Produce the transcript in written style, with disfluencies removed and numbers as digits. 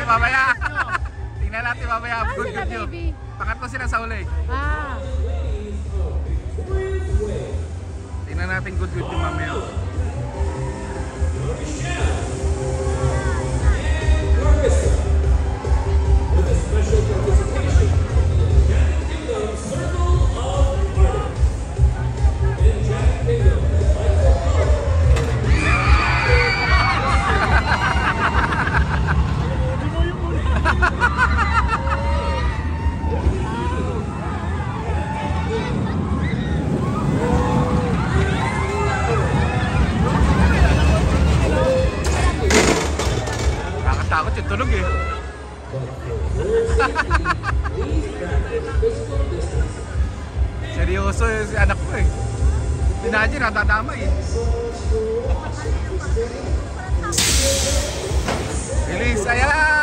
mamaya. Tingnan natin mamaya. Good you. Pangatlo sila sa uli. Tingnan natin good you mamaya. Takot yung tunog eh. Seryoso yung anak ko eh. Imagine, natadamay eh. Release, ayan!